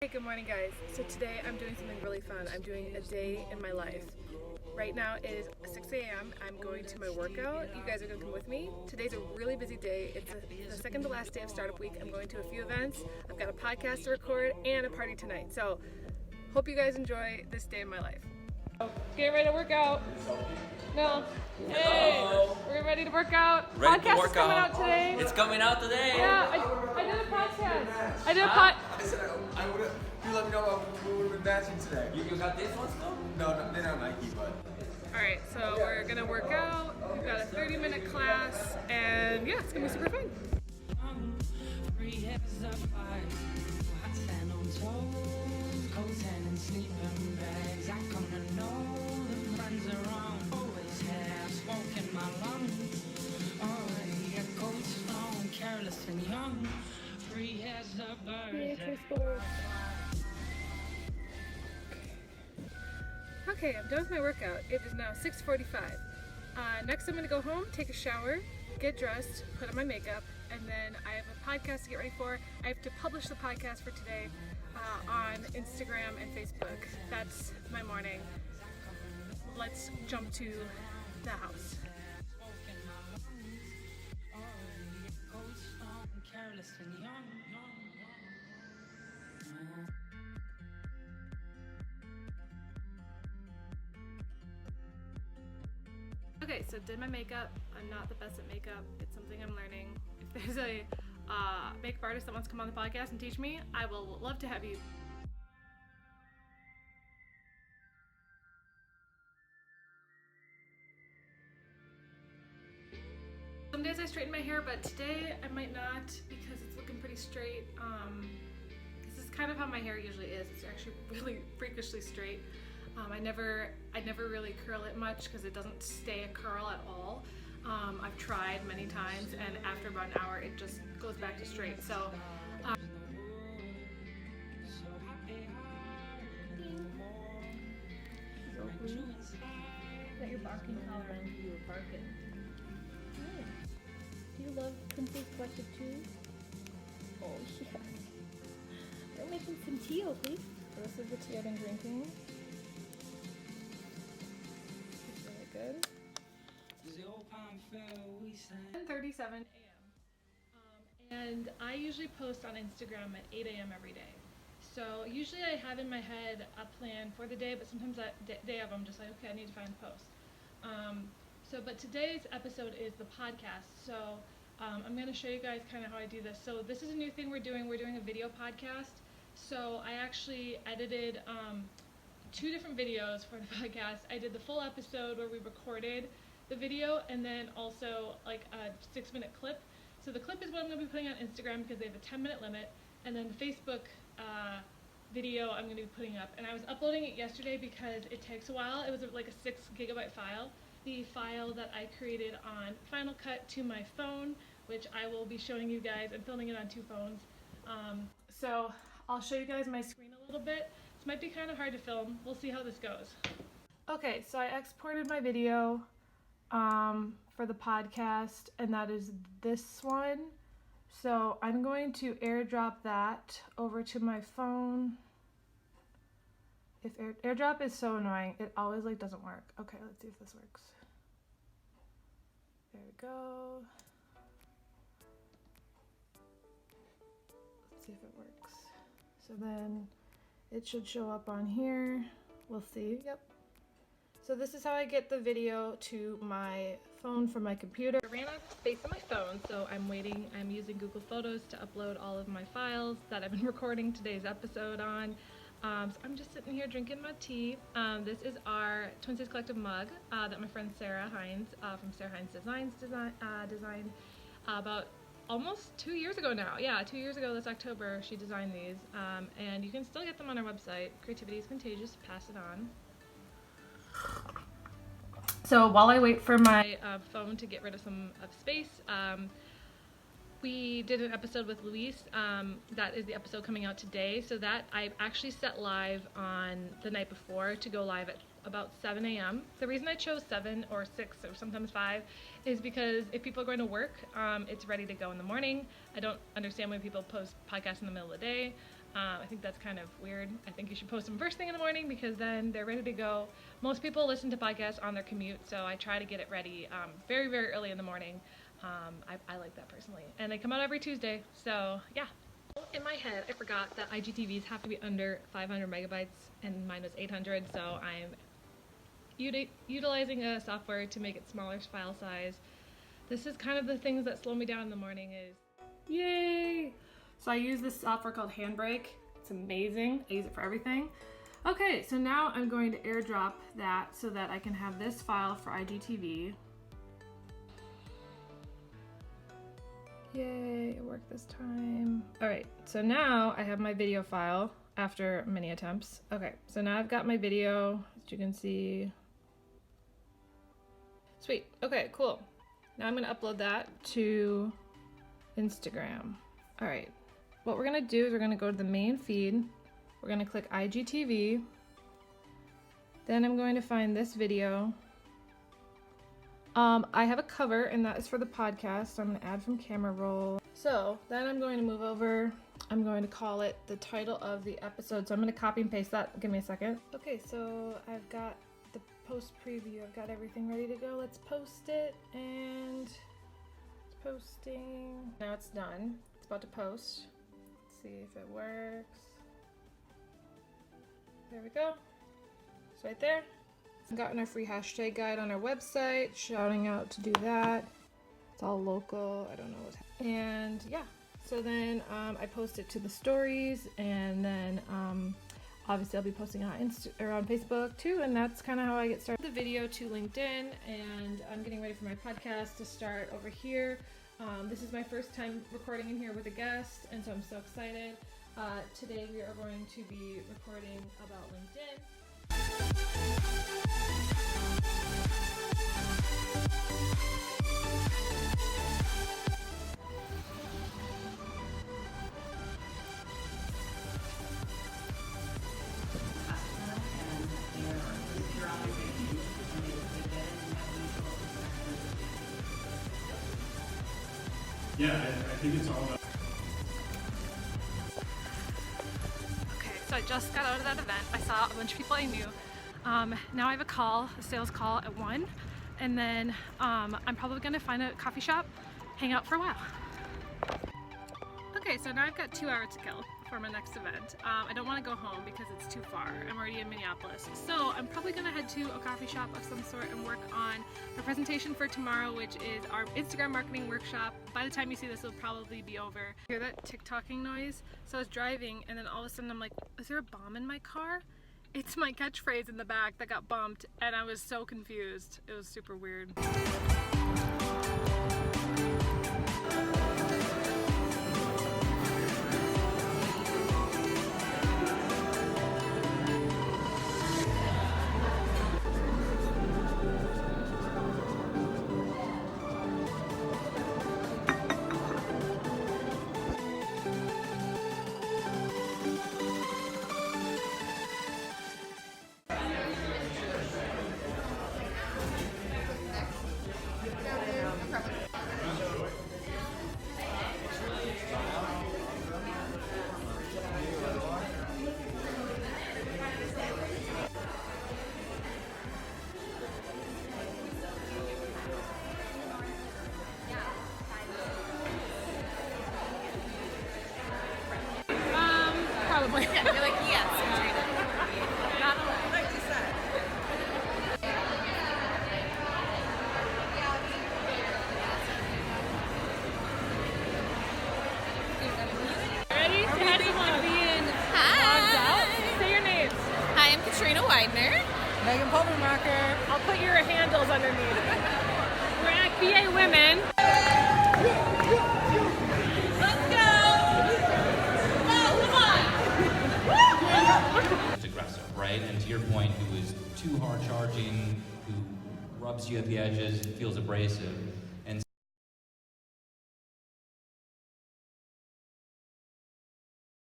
Hey, good morning guys. So today I'm doing something really fun. I'm doing a day in my life. Right now it is 6 a.m. I'm going to my workout. You guys are going to come with me. Today's a really busy day. It's the second to last day of startup week. I'm going to a few events. I've got a podcast to record and a party tonight. So hope you guys enjoy this day in my life. Getting ready to work out. No. Hey, we're ready to work out. Podcast is coming out today. It's coming out today. Yeah, I did a podcast. I did a I said I would have. You let me know we would have been matching today. You got this one still? No, they're not Nike, but. Alright, so we're gonna work out. We've got a 30-minute class, and yeah, it's gonna be super fun. Okay, I'm done with my workout. It is now 6:45. Next I'm going to go home, take a shower, get dressed, put on my makeup, and then I have a podcast to get ready for. I have to publish the podcast for today on Instagram and Facebook. That's my morning. Let's jump to the house. Okay, so did my makeup. I'm not the best at makeup. It's something I'm learning. If there's a makeup artist that wants to come on the podcast and teach me, I will love to have you. Some days I straighten my hair, but today I might not because it's looking pretty straight. This is kind of how my hair usually is. It's actually really freakishly straight. I never really curl it much because it doesn't stay a curl at all. I've tried many times, and after about an hour it just goes back to straight. So Got your barking collar on. You were barking. Good. Do you love Princess Collective too? Oh yes. We're making some tea, please. this is the tea I've been drinking. It's really good. 10:37 a.m. And I usually post on Instagram at 8 a.m. every day. So usually I have in my head a plan for the day, but sometimes that day of I'm just like, okay, I need to find a post. But today's episode is the podcast. So I'm going to show you guys kind of how I do this. So this is a new thing we're doing. We're doing a video podcast. So I actually edited 2 different videos for the podcast. I did the full episode where we recorded the video, and then also like a 6-minute clip. So the clip is what I'm going to be putting on Instagram because they have a 10-minute limit, and then the Facebook video I'm going to be putting up. And I was uploading it yesterday because it takes a while. It was like a 6 gigabyte file. The file that I created on Final Cut to my phone, which I will be showing you guys. I'm filming it on 2 phones. So I'll show you guys my screen a little bit. This might be kind of hard to film. We'll see how this goes. Okay, so I exported my video for the podcast, and that is this one. So I'm going to airdrop that over to my phone. If airdrop is so annoying, it always doesn't work. Okay, let's see if this works. There we go. Let's see if it works. So then it should show up on here. We'll see. Yep. So this is how I get the video to my phone from my computer. I ran out of space on my phone, so I'm using Google Photos to upload all of my files that I've been recording today's episode on. So I'm just sitting here drinking my tea. This is our Twin Cities Collective mug that my friend Sarah Hines from Sarah Hines Designs designed about almost 2 years ago now. Yeah, 2 years ago this October she designed these, and you can still get them on our website. Creativity is contagious. Pass it on. So while I wait for my phone to get rid of some of space, we did an episode with Luis. That is the episode coming out today. So that I actually set live on the night before to go live at about 7 a.m. The reason I chose 7 or 6 or sometimes 5 is because if people are going to work, it's ready to go in the morning. I don't understand when people post podcasts in the middle of the day. I think that's kind of weird. I think you should post them first thing in the morning because then they're ready to go. Most people listen to podcasts on their commute, so I try to get it ready very, very early in the morning. I like that personally. And they come out every Tuesday, so yeah. In my head, I forgot that IGTVs have to be under 500 megabytes, and mine was 800, so I'm utilizing a software to make it smaller file size. This is kind of the things that slow me down in the morning is, yay! So I use this software called Handbrake. It's amazing. I use it for everything. Okay, so now I'm going to airdrop that so that I can have this file for IGTV. Yay, it worked this time. All right, so now I have my video file after many attempts. Okay, so now I've got my video, as you can see. Sweet, okay, cool. Now I'm gonna upload that to Instagram. All right, what we're gonna do is we're gonna go to the main feed. We're gonna click IGTV. Then I'm going to find this video. I have a cover, and that is for the podcast, so I'm going to add from camera roll. So then I'm going to move over. I'm going to call it the title of the episode. So I'm going to copy and paste that. Give me a second. Okay, so I've got the post preview. I've got everything ready to go. Let's post it, and it's posting. Now it's done. It's about to post. Let's see if it works. There we go. It's right there. We've gotten our free hashtag guide on our website, shouting out to do that. It's all local, I don't know what's happening. And yeah, so then I post it to the stories, and then obviously I'll be posting on on Facebook too, and that's kind of how I get started. The video to LinkedIn, and I'm getting ready for my podcast to start over here. This is my first time recording in here with a guest, and so I'm so excited. Today we are going to be recording about LinkedIn. Yeah, I think it's all about. Okay, so I just got out of that event. I saw a bunch of people I knew. Now I have a sales call at 1, and then I'm probably gonna find a coffee shop, hang out for a while. Okay, so now I've got 2 hours to kill for my next event. I don't want to go home because it's too far. I'm already in Minneapolis. So I'm probably going to head to a coffee shop of some sort and work on the presentation for tomorrow, which is our Instagram marketing workshop. By the time you see this, it'll probably be over. Hear that tick-tocking noise? So I was driving, and then all of a sudden I'm like, is there a bomb in my car? It's my catchphrase in the back that got bumped, and I was so confused. It was super weird. Probably. Yeah, you're like, yes, Katrina. Not allowed. Like you said. Ready? Say hi to someone. Hi. Say your names. Hi, I'm Katrina Widener. Megan Pulvermacher. I'll put your handles underneath. We're at BA Women. Let's go. It's aggressive, right? And to your point, who is too hard charging, who rubs you at the edges, feels abrasive.